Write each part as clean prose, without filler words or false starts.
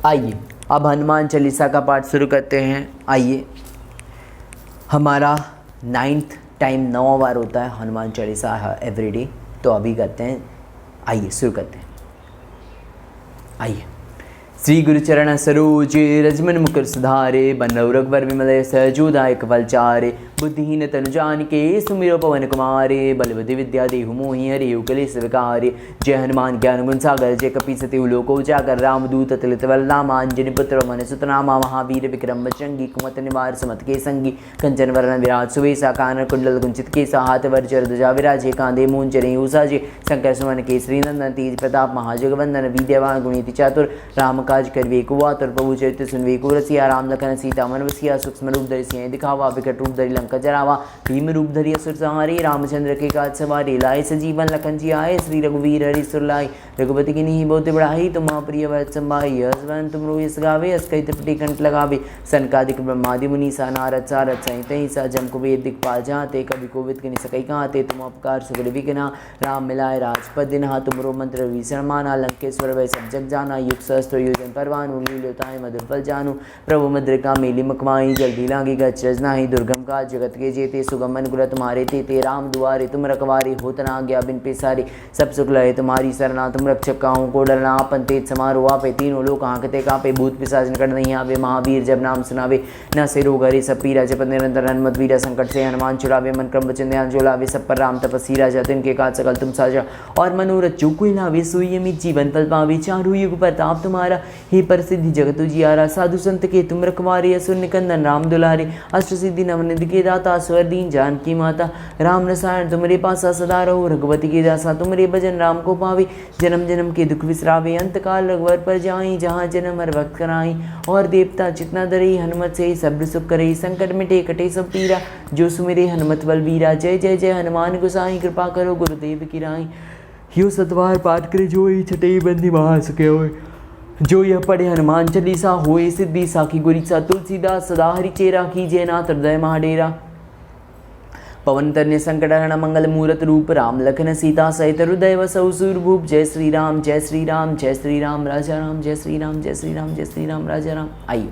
आइए अब हनुमान चालीसा का पाठ शुरू करते हैं। आइए, हमारा 9th टाइम 9 बार होता है हनुमान चालीसा एवरीडे, तो अभी करते हैं। आइए शुरू करते हैं। आइए। श्री गुरुचरण सरोज रजमन मुकुर सुधारे, बन्नव रघुवर विमल सहजोदायक फलचारे, बुद्धिहीन तनु जानिके सुमिरो पवन कुमारे, बलबुद्धि विद्या देहु मोहि हरिउ कलेश विकारे। जय हनुमान ज्ञान गुण सागर, जय कपीसति लोक उजागर, रामदूत अतुलित बल नामा, अंजनी पुत्र पवन सुत नामा, महावीर विक्रम बजरंगी, कुमति निवार सुमति के संगी, कंचन वरण विराज सुवेसा, कानन कुंडल कुंचित केसा, हाथ वज्र ध्वजा विराजे, कांधे मूंज जनेऊ साजे, शंकर सुमन केसरी नंदन, तेज प्रताप महाजगवंदन, विद्यावान गुणिति चातुर, राम काज करवे को आतुर, प्रभु चरित्र सुनवे को रसिया, राम लखन सीता मन बसिया, सूक्ष्म रूप धरि सिंह दिखावा, विकट रूप धरि लंका जरावा, भीम रूप धरि असुर संहारे, रामचंद्र के काज सवारे, लाए सजीवन लखन जी आए, श्री रघुवीर हरि सुर लाए, रघुपति की नीहि बहुत बड़ाई, तुम प्रिय वरद संभाई, हसवन तुम रोहि यस गावे, अस कहि त्रिपुटी कंठ लगावे, सनकादिक ब्रह्मादि मुनीसा, नारद सारद सहित ऐसा, जम कुबेर दिक्पाल जाते, कवि कोविद कनि सकै कहते, तुम उपकार सुग्रीव विघ्ना, राम मिलाए राजपद दिनहा, तुमरो मंत्र विभीषण माना, लंकेश्वर वै सब जग जाना, युग सहस्त्र योजन परवानु, लील्योताहि मधुर फल जानू, प्रभु मुद्रिका मेली मकवाई, जल्दी लागी गच रजनाहि, दुर्गम का जगत के जेते, सुगम अनुग्रह तुम्हारे तेते, राम दुआरे तुम रखवारे, होत न आज्ञा बिन पेसारे, सब सुख लहे तुम्हारी सरना, तुम रक्षक काहू को डरना, आपन तेज समारो आपे, तीनों लोक हाँकते कापे, भूत पिशाच निकट नहीं आवे, महावीर जब नाम सुनावे, न से रोग हरे सब पीरा, जपत निरंतर हनुमत वीरा, संकट से हनुमान छुड़ावे, मन क्रम वचन ध्यान जो लावे, सब पर राम तपस्वी राजा, तिनके काज सकल तुम साजा, और मनोरथ जो कोई लावे, सोई अमित जीवन फल पावे, चारों युग प्रताप तुम्हारा, हे प्रसिद्धि जगत उजियारा, साधु संत के तुम रखवारे, असुर निकंदन राम दुलारे, अष्ट सिद्धि नवनिधि के दाता, स्वर दीन जानकी माता, राम रसायन तुमरे पासा सदा रहो, रघुपति के दासा तुमरे भजन राम को पावे, जन्म जन्म के दुख विसरावे, अंत काल रघुवर पर जाई, जहाँ जन्म हर भक्त कराई, और देवता चितना धरई, हनुमत से सब सुख करई, संकट मिटे कटे सब पीरा, जो सुमिरे हनुमत बलवीरा, जय जय जय हनुमान गोसाई, कृपा करो गुरुदेव की राई, यो सतवार पाठ करे जोई, छठई बंदी महा सके होय, जो यह पढ़े हनुमान चालीसा होए सिद्धि साखी गुरीसा, तुलसीदास सदा हरि चेरा, कीजिए नाथ हृदय महाडेरा, पवन तन्य संकट हरण मंगल मूरत रूप, राम लखन सीता सहित हृदय वसौ सूरभूप, जय श्री राम जय श्री राम जय श्री राम राजा राम, जय श्री राम जय श्री राम जय श्री राम राजा राम। आइए।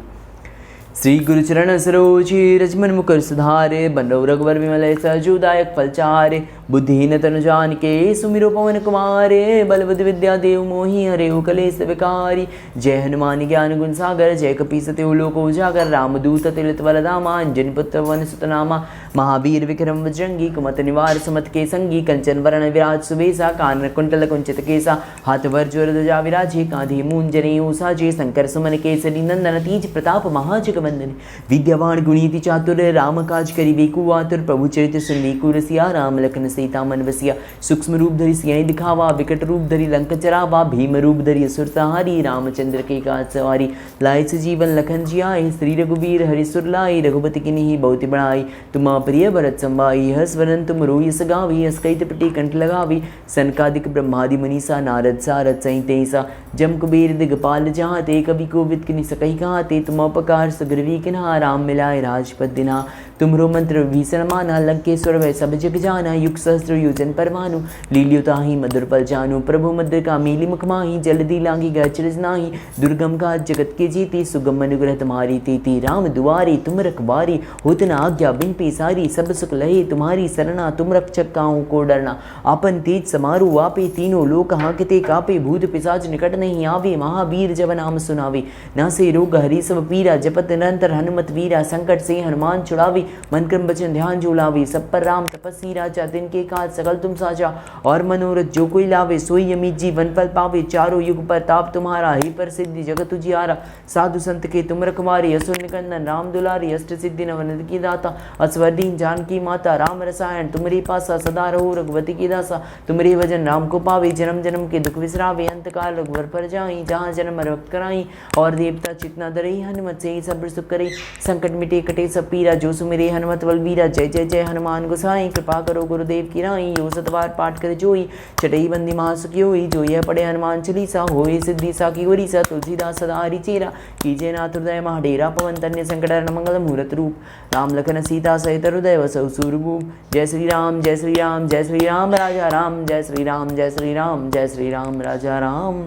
श्री गुरुचरण सरोज रजमन मुकुर सुधारे, बन्नव रघुवर विमल सहजोदायक फलचारे, बुद्धिहीन तनु जानिके सुमिरो पवन कुमारे, बलबुद्धि विद्या देहु मोहि हरिउ कलेश विकारी। जय हनुमान ज्ञान गुण सागर, जय कपीसति लोक उजागर, रामदूत अतुलित बल धामा, अंजनी पुत्र पवन सुत नामा, महावीर विक्रम बजरंगी, कुमति निवार सुमति के संगी, कंचन वरण विराज सुवेसा, कानन कुंडल कुंचित केसा, हाथ वज्र ध्वजा विराजे, कांधे मूंज जनेऊ साजे, शंकर सुमन केसरी नंदन, तेज प्रताप महाजगवंदन, विद्यावान गुणिति चातुर, राम काज करिबे को आतुर, प्रभु चरित्र सुनबे को रसिया, राम लखन सीता मन बसिया, सूक्ष्म रूप धरि सिंह दिखावा, विकट रूप धरि लंका जरावा, भीम रूप धरि असुर संहारी, रामचंद्र के काज सवारी, लाए सजीवन लखन जी आए, श्री रघुवीर हरि सुर लाए, रघुपति की नीहि बहुत बड़ाई, तुम प्रिय भरत संभाई, हस वरन तुम रोहि यस गावी, अस कहि त्रिपुटी कंठ लगावी, सनकादिक ब्रह्मादि मुनीसा, नारद सारद सहित ऐसा, जम कुबेर दिगपाल जाते, कवि कोविद कनि सकै कहते, तुम उपकार सुग्रीव किन्हा, राम मिलाए राजपद दिनहा, तुमरो मंत्र विभीषण माना, लंकेश्वर वै सब जग जाना, युग सहस्त्र योजन परवानु, लील्योताहि मधुर फल जानू, प्रभु मुद्रिका मेली मुखमाही, जल्दी लागी गच रजनाहि, दुर्गम का जगत के जीते, सुगम अनुग्रह तुम्हारी तेती, राम दुआरे तुम रखवारे, होत न आज्ञा बिन पेसारी, सब सुख लहे तुम्हारी सरना, तुम रक्षक काहू को डरना, आपन तेज समारो आपे, तीनों लोक हाँकते कापे, भूत पिशाच निकट नहीं आवे, महावीर जब नाम सुनावे, न से रोग हरि सब पीरा, जपत निरंतर हनुमत वीरा, संकट से हनुमान छुड़ावे, मन क्रम वचन ध्यान जो लावे, सब पर राम तपस्वी राजा, तिनके काज सकल तुम साजा, और मनोरथ जो कोई लावे, सोई अमित जीवन फल पावे, चारों युग प्रताप तुम्हारा, हे प्रसिद्धि जगत उजियारा, साधु संत के तुम रखवारे, असुर निकंदन राम दुलारे, अष्ट सिद्धि नवनिधि की दाता, असवर दीन जानकी माता, राम रसायन तुमरे पासा सदा रहो, रघुपति की दासा तुमरे भजन राम को पावे, जन्म जन्म के दुख विसरावे, अंत काल रघुवर पर जाई, जहाँ जन्म रक्त कराई, और देवता चितना धरई, हनुमत से सब सुख करई, संकट मिटे कटे सब पीरा, जो सुमिरे हनुमत बलवीरा, जय जय जय हनुमान गोसाई, कृपा करो गुरुदेव की राई, यो सतवार पाठ करे जोई, छठई बंदी महासुखी होई, जो यह पढ़े हनुमान चालीसा होए सिद्धि साखी गुरीसा, तुलसीदास सदा हरि चेरा, कीजिए नाथ हृदय महाडेरा, पवन तन्य संकट हरण मंगल मूरत रूप, राम लखन सीता सहित हृदय वसौ सूरभूप, जय श्री राम जय श्री राम जय श्री राम राजा राम, जय श्री राम जय श्री राम जय श्री राम राजा राम।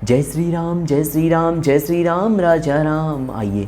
जय श्री राम जय श्री राम जय श्री राम राजा राम। आइए।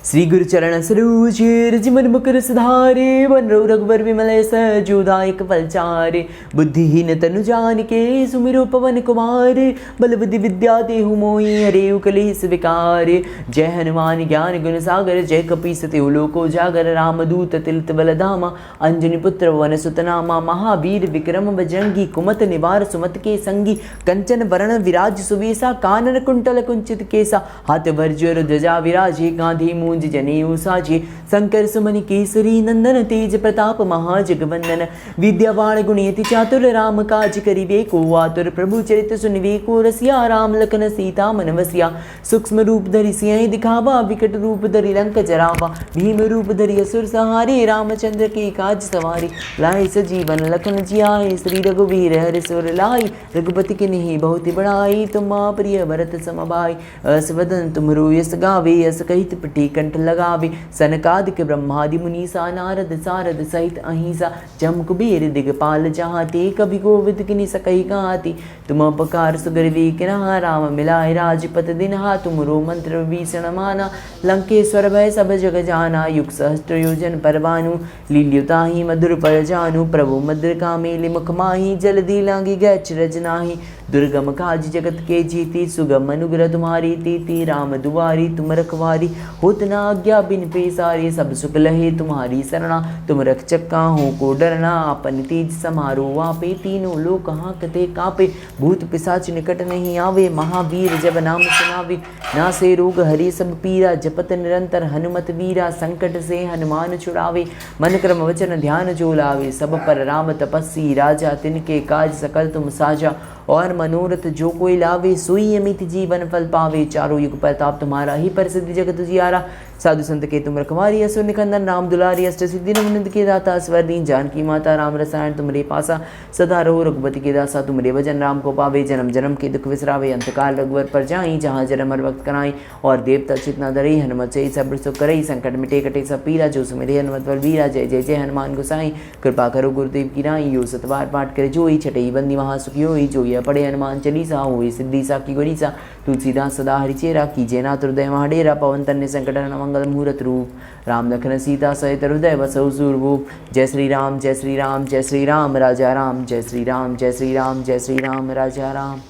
श्री गुरु चरण सरोज रज मन मुकुर सुधारे, वन रो रघुवर विमल सजोदायक फलचारे। बुद्धिहीन तनु जानिके सुमिरो पवन कुमार, बल बुद्धि विद्या देहु मोहि हरेउ कलेस विकारे। जय हनुमान ज्ञान गुण सागर, जय कपीस तिहु लोक उजागर। रामदूत तिलत बल धामा, अंजनी पुत्र वन सुत नामा। महावीर विक्रम बजरंगी, कुमत निवार सुमत के संगी। कंचन वरण विराज सुवेसा, कानन कुंडल कुंचित केसा। हाथ भर ध्वजा विराजे, गांधी मूंज जनेऊ साजे। शंकर सुमन केसरी नंदन, तेज प्रताप महाजगवंदन। विद्यावान गुणयति चातुर, राम काज करिबे को आतुर। प्रभु चरित सुनिबे को रसिया, राम लखन सीता मन बसिया। सूक्ष्म रूप धरि सियहि दिखावा, विकट रूप धरि लंक जरावा। भीम रूप धरि असुर सहारे, रामचंद्र के काज सवारे। लाए सजीवन लखन जियाए, श्री रघुवीर हरि सुर लाए। रघुपति किन्हि बहुत बड़ाई, तुम प्रिय भरत सम भाई। अस वदन तुमरो यस गावे, यस कहित पटी कंठ लगावे। सनकादिक ब्रह्मादि मुनीसा, नारद सारद सहित अहिंसा। जम कुबेर दिगपाल जहाते, कवि कोविद किनि सकहि गाते। तुम उपकार सुग्रीवी कीन्हा, राम मिलाए राजपत दीन्हा। तुमरो मंत्र विभीषण माना, लंकेश्वर भय सब जग जाना। युग सहस्त्र योजन पर भानु, लील्युताहि मधुर पर जानु। प्रभु मुद्रिका मेलि मुख माहि, जल्दी लांघि गए अचरज नाहि। दुर्गम काज जगत के जीती, सुगम अनुग्रह तुम्हारी तीती। राम दुआरी तुम रखवारी, होत न आज्ञा बिन पैसारे। सब सुख लहे तुम्हारी सरना, तुम रक्षक काहू को डरना। अपन तेज समारो आपे, तीनों लोक हांकते कापे। भूत पिशाच निकट नहीं आवे, महावीर जब नाम सुनावे। नासे रोग हरि सब पीरा, जपत निरंतर हनुमत वीरा। संकट से हनुमान छुड़ावे, मन क्रम वचन ध्यान जो लावे। सब पर राम तपस्वी राजा, तिनके काज सकल तुम साजा। और मनोरथ जो कोई लावे, सोई अमित जीवन फल पावे। चारों युग प्रताप तुम्हारा, ही प्रसिद्ध जगत जियारा। साधु संत के तुम रखवारी, असुर निकंदन राम दुलारी। अष्ट सिद्धि नवनिधि के दाता, स्वर दीन जानकी माता। राम रसायन तुमरे पासा, सदा रहो रघुपति के दासा। तुमरे भजन राम को पावे, जन्म जन्म के दुख विसरावे। अंतकाल रघुवर पर जाई, जहाँ जन्म हर वक्त कराई। और देवता चित न धरई, हनुमत से सब सुख करई। संकट मिटे कटे सब पीरा, जो सुमिरे हनुमत बलबीरा। जय जय जय हनुमान गोसाई, कृपा करो गुरुदेव की नाई। यो सतबार पाठ करे जोई, छठई बंदी महासुखी होई। जो यह पढ़े हनुमान चालीसा, होई सिद्धि साखी गोरीसा। तुलसीदास सदा हरिचेरा, कीजिए नाथ हृदय महाडेरा। पवन तन्य संकट हरण मंगल मुहूर्त रूप, राम लखन सीता सहित हृदय बसहु सुरभूप। जय श्री राम जय श्री राम जय श्री राम राजा राम। जय श्री राम जय श्री राम जय श्री राम राजा राम।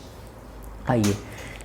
आइए।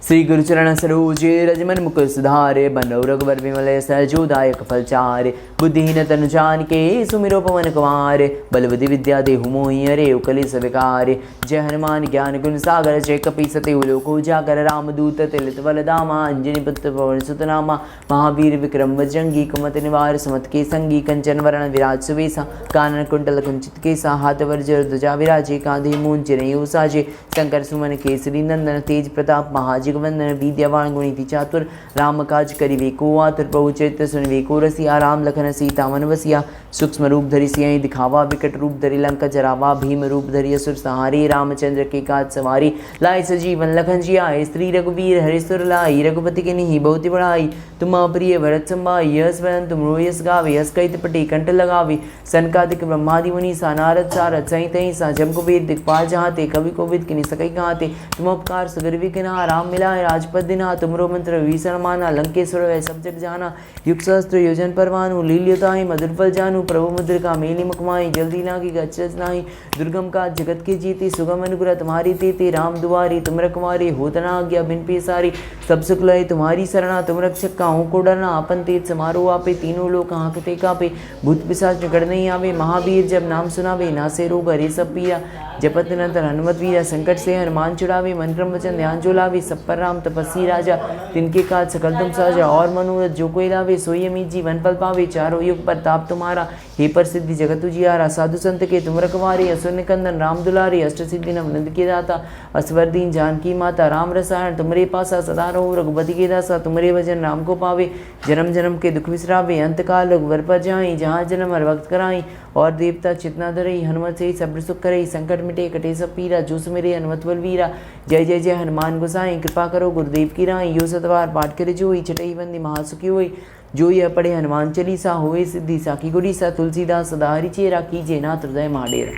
श्री गुरु चरण सरोज रज मन मुकुर सुधारे, बनो रघुवर विमल सजोदायक फलचारे। बुद्धिहीन तनु जानिके, सुमिरो पवन कुमार। बल बुद्धि विद्या देहु मोहि हरेउ कलेस विकारे। जय हनुमान ज्ञान गुण सागर, जय कपीस तिहु लोक उजागर। रामदूत तिलत बल धामा, अंजनी पुत्र पवन सुत नामा। महावीर विक्रम बजरंगी, कुमत निवार सुमत के संगी। कंचन वरण विराज सुवेसा, कानन कुंडल कुंचित केसा। हाथ वज्र ध्वजा विराजे, कांधे मूंज जनेऊ साजे। शंकर सुमन केसरी नंदन, तेज प्रताप महाजगवंदन। विद्यावान गुणिति चातुर, राम काज करिबे को आतुर। प्रभु चरित्र सुनिबे को रसिया, राम लखन सीता मन बसिया। सूक्ष्म रूप धरि सियहि दिखावा, विकट रूप धरि लंक जरावा। भीम रूप धरि असुर सहारे, रामचंद्र के काज सवारे। लाए सजीवन लखन जियाए, श्री रघुवीर हरि सुर लाए। रघुपति किन्हि बहुत बड़ाई, तुम प्रिय भरत संभाई। यस वदन तुमरो यस गावे, यस कहित पटी कंठ लगावे। सनकादिक ब्रह्मादि मुनीसा, नारद सारद सहित अहिंसा। जम कुबेर दिक्पाल जहाते, कवि कोविद किन्हि सकहि गाते। तुम उपकार सुग्रीवी कीन्हा, राम मिलाए राजपद दीन्हा। तुमरो मंत्र विभीषण माना, लंकेश्वर भय सब जग जाना। युग सहस्त्र योजन पर भानु, लील्युताहि मधुर फल जानू। प्रभु मुद्रिका मेलि मुख माहि, जल्दी लांघि गए अचरज नाहि। दुर्गम काज जगत के जीते, सुगम अनुग्रह तुम्हारी तेते। राम दुआरी तुम रखवारे, होत न आज्ञा बिन पैसारे। सब सुख लहे तुम्हारी सरना, तुम रक्षक काहू को डरना। अपन तेज समारो आपे, तीनों लोक हांकते कापे। भूत पिशाच निकट नहीं आवे, महावीर जब नाम सुनावे। नासे रोग हरे सब पीरा, जपत निरंतर हनुमत वीरा। संकट से हनुमान छुड़ावे, मन क्रम वचन ध्यान जो लावे। सब पर राम तपस्वी राजा, तिनके काज सकल तुम साजा। और मनोरथ जो कोई लावे, सोई अमित जीवन फल पावे। चारों युग प्रताप तुम्हारा, हे प्रसिद्धि जगत उजियारा। साधु संत के तुम रखवारे, असुर निकंदन राम दुलारे। अष्ट सिद्धि नवनिधि के दाता, असवर दीन जानकी माता। राम रसायन तुमरे पासा, सदा रहो रघुपति के दासा। तुमरे भजन राम को पावे, जन्म जन्म के दुख विसरावे। अंतकाल रघुवर पर जाई, जहाँ जन्म हर वक्त कराई। और देवता चितना धरई, हनुमत से सब सुख करई। संकट मिटे कटे सब पीरा, जो सुमिरे हनुमत बलवीरा। जय जय जय हनुमान गोसाई, कृपा करो गुरुदेव की राई। यो सतवार पाठ करे जोई, छठई बंदी महासुखी होई। जो यह पढ़े हनुमान चालीसा, होए सिद्धि साखी गोरीसा। तुलसीदास सदा हरिचेरा, कीजिए नाथ हृदय महाडेरा।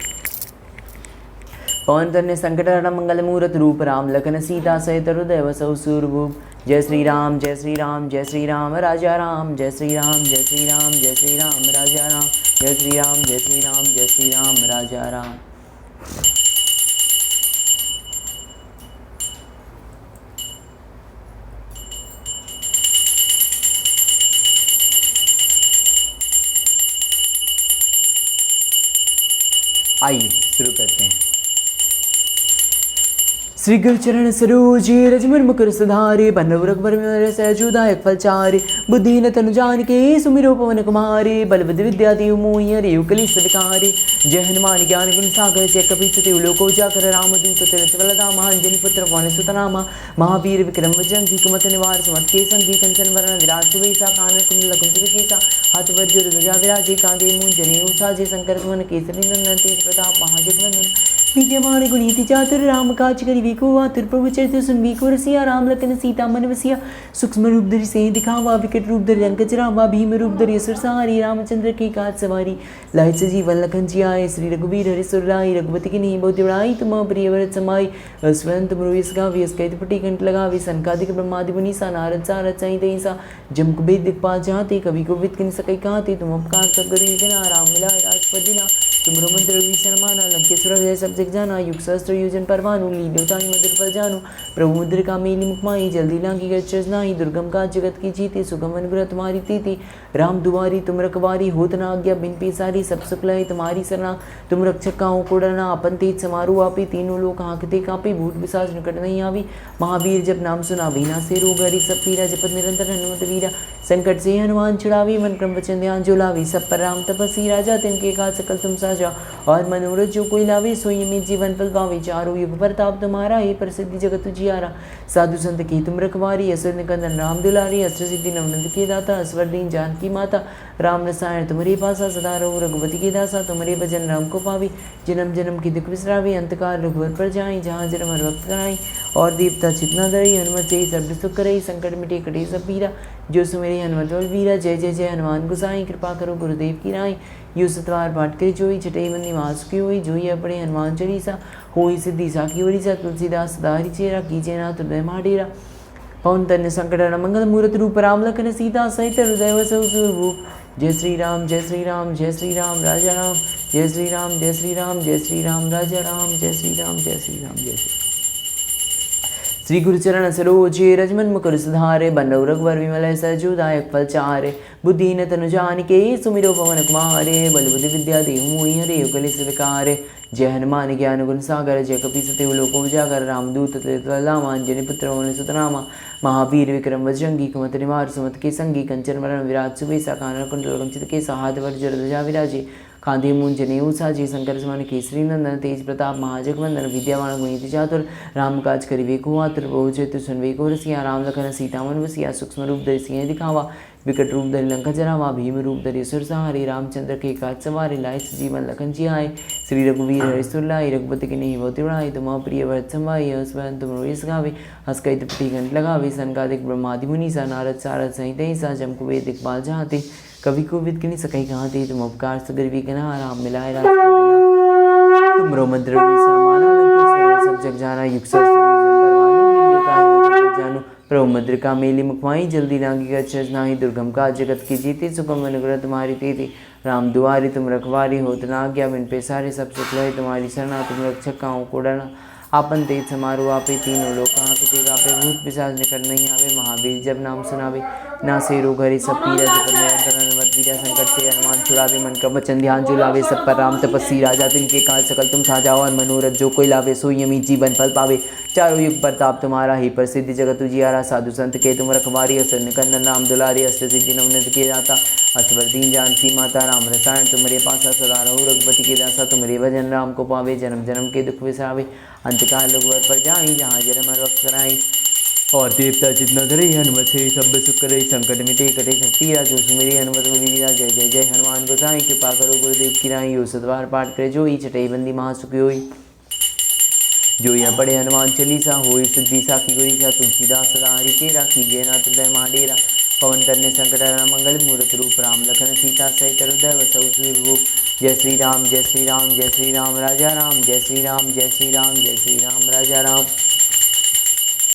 पवन तन्य संकटहरण मंगल मूर्त रूप राम लखन सीता सहित हृदय बसहु सूरभूप। जय श्री राम जय श्री राम जय श्री राम राजा राम, जय श्री राम जय श्री राम जय श्री राम राजा राम, जय श्री राम जय श्री राम जय श्री राम राजा राम। आइए शुरू करते हैं। श्री गुरुचरण सरोजे रजमन मुकुर सुधारे, बन्नव रघुबर सहजोदायक फलचारे, बुद्धिहीन तनु जानिके सुमिरो पवन कुमारे, बल बुद्धि विद्या देव मोहि हरहु कलेश विकारे। जय हनुमान ज्ञान गुण सागर जय कपीस तिहु लोको उजागर, रामदूत तुल्य बल धामा, अंजनी पुत्र पवन सुत नामा, महावीर विक्रम बजरंगी कुमति निवार सुमति के संगी, कंचन वरण विराज सुबेसा, कानन कुंडल कुंचित केसा, हाथ वज्र ध्वजा विराजे, कांधे मूंज जनेऊ साजे, शंकर सुमन केसरी नंदन, तेज प्रताप महाजगवंदन, विद्यमान गुणीति चातुर, राम काज करिबे को आतुर, प्रभु चरित्र सुनबे को रसिया, राम लखन सीता मन बसिया। सूक्ष्म रूप धरि सिंह दिखावा, विकट रूप धरि लंक जरावा, भीम रूप धरि असुर सहारे, रामचंद्र के काज सवारी, लाए सजीवन लखन जियाए, श्री रघुबीर हरि सुर लाए, रघुपति की नहीं बहुत बड़ाई, तुम प्रिय भरत समाई, स्वयं तुम रोइस गावे, अस्कैत फटी कंठ लगावे, सनकादिक ब्रह्मादि मुनीसा, नारद सारद सहित तैसा, जम कुबेर दिक्पाल जाते, कवि कोविद किन सकई कहते, तुम उपकार सब करी जना, राम मिलाए राजपद दिना, तुमरो मंत्र विभीषण माना, लंकेश्वर जय सब जग जाना, युग सहस्त्र योजन परवानु, लील्योताहि मधुर फल जानु, प्रभु मुद्रिका मेली मुखमाई, जल्दी लांगी गच्छ नाही, दुर्गम काज जगत की जीती, सुगम अनुग्रह तुम्हारी तीति, राम दुआरी तुम रखवारी, होत न आज्ञा बिन पैसारी, सब सुख लय तुम्हारी सरना, तुम रक्षक काहू को डरना, अपन तेज समारो आपी, तीनों लोक हाँकते कापे, भूत पिशाच निकट नहीं आवी, महावीर जब नाम सुना वीना से रोग हरि, सब पीरा जपत निरंतर हनुमत वीरा, संकट से हनुमान छुड़ावी, मन क्रम वचन ध्यान जो लावी, सब पर राम तपस्वी राजा, तिनके काज सकल तुम साजा, और मनोरथ जो कोई लावे, सोई में जीवन पल पावे, चारों युग प्रताप तुम्हारा, हे प्रसिद्धि जगत उजियारा, साधु संत की तुम रखवारी, असुर निकंदन राम दुलारी, अस्त्र सिद्धि नवनंद के दाता, अस्वर दीन जानकी माता, राम रसायन तुम्हारे पासा, सदा रहो रघुपति के दासा, तुम्हारे भजन राम को पावी, जन्म जन्म की दुख बिसरावी, अंतकाल रघुवर पर जाई, जहाँ जन्म हर वक्त कराई, और देवता चितना धरई, हनुमत से सर्व सुख करई, संकट मिटे कटे सब पीरा, जो सुमेरे हनुमत बल वीरा, जय जय जय हनुमान गोसाई, कृपा करो गुरुदेव की राई, यो सतवार पाठ करे जोई, छठई बंदी मास की होई, जोई अपने हनुमान चालीसा, होई सिद्धि साखी ओरीसा, तुलसीदास सदा हरिचेरा, कीजे नाथ हृदय माडेरा। पवन तन्य संकटहरण मंगल मूर्त रूप, राम लखन सीता सहित हृदय बसहु सूरभूप। जय श्री राम जय श्री राम जय श्री राम राजा राम, जय श्री राम जय श्री राम जय श्री राम राजा राम, जय श्री राम जय श्री राम जय श्री। श्री गुरुचरण सरोजे रजमन मुकुर सुधारे, बन्नव रघुवर विमल सहजोदायक फलचारे, बुद्धिहीन तनु जानिके सुमिरो पवन कुमारे, बल बुद्धि विद्या देहु मोहि हरहु कलेश विकारे। जय हनुमान ज्ञान गुण सागर जय कपीस तिहु लोको उजागर, रामदूत तुल्य बल धामा, अंजनी पुत्र पवन सुत नामा, महावीर विक्रम बजरंगी कुमति निवार सुमति के संगी, कंचन वरण विराज सुबेसा, कानन कुंडल कुंचित केसा, हाथ वज्र ध्वजा विराजे, कांधे मूंज जनेऊ साजे, शंकर सुमन केसरी नंदन, तेज प्रताप महाजगवंदन, विद्यावान गुणीति चातुर, राम काज करिबे को आतुर, प्रभु चरित्र सुनबे को रसिया, राम लखन सीता मन बसिया। सूक्ष्म रूप धरि सिंह दिखावा, विकट रूप धरि लंका जरावा, भीम रूप धरि असुर सहारे, रामचंद्र के काज सवारे, लाए सजीवन लखन जियाए, श्री रघुवीर हरि सुर लाए, रघुपति की नहीं बहुत बड़ाई, तुम प्रिय भरत समाई, स्वयं तुम रोइस गावे, अस्कैत फटी कंठ लगावे, सनकादिक ब्रह्मादि मुनीसा, नारद सारद सहित ऐसा, जम कुबेर दिक्पाल जाते, कवि कोविद किन्हीं सकई कहते, तुम उपकार सगर भी कना, राम मिलाए राजपद दिना, तुमरो मंत्र विभीषण माना, लंकेश्वर सब जग जाना, युग सहस्त्र योजन परवानु, लील्योताहि जानू, प्रभु मुद्रिका मेली मुखमाई, जल्दी लांगी गच्छ नाही, दुर्गम काज जगत की जीती, सुगम अनुग्रह तुम्हारी तेती, राम दुआरी तुम रखवारी, होत न आज्ञा बिन पैसारे, सब सुख लय तुम्हारी सरना, तुम रक्षक काहू को डरना, आपन तेज समारो आपे, तीनों लोक हाँकते कापे, भूत पिशाच निकट नहीं आवे, महावीर जब नाम सुनावे, नासे रोग हरि, सब पीरा जपत निरंतर हनुमत वीरा, संकट से हनुमान छुड़ावे, मन क्रम वचन ध्यान जो लावे, सब पर राम तपस्वी राजा, तिनके काज सकल तुम साजा, और मनोरथ जो कोई लावे, सोई अमित जीवन फल पावे, चारों युग प्रताप तुम्हारा, ही प्रसिद्धि जगत उजियारा, साधु संत के तुम रखवारी, असुर निकंदन राम दुलारी, अष्ट सिद्धि नवनिध के दाता, असवर दीन जानकी माता, राम रसायन तुम्हारे पासा, सदा रहो रघुपति के दासा, तुम्हारे भजन राम को पावे, जन्म जन्म के दुख विसरावे, अंतकाल रघुवर पर जाई, जहाँ जन्म हर वक्त कराई, और देवता चितना धरई, हनुमत से सब सुख करई, संकट मिटे कटे सब पीरा, जो सुमेरी हनुमत बलि वीरा, जय जय जय हनुमान गोसाई, कृपा करो गुरुदेव की राई, यो सतवार पाठ करे जोई, छठई बंदी महासुखी होई, जो यह पढ़े हनुमान चालीसा, होई सिद्धि साखी गोरीसा, तुलसीदास सदा हरिचेरा, कीजिए नाथ हृदय महाडेरा। पवन करने संकट हरण मंगल मूर्त रूप राम लखन सीता सहित हृदय वसु रूप। जय श्री राम जय श्री राम जय श्री राम राजा राम, जय श्री राम जय श्री राम जय श्री राम राजा राम।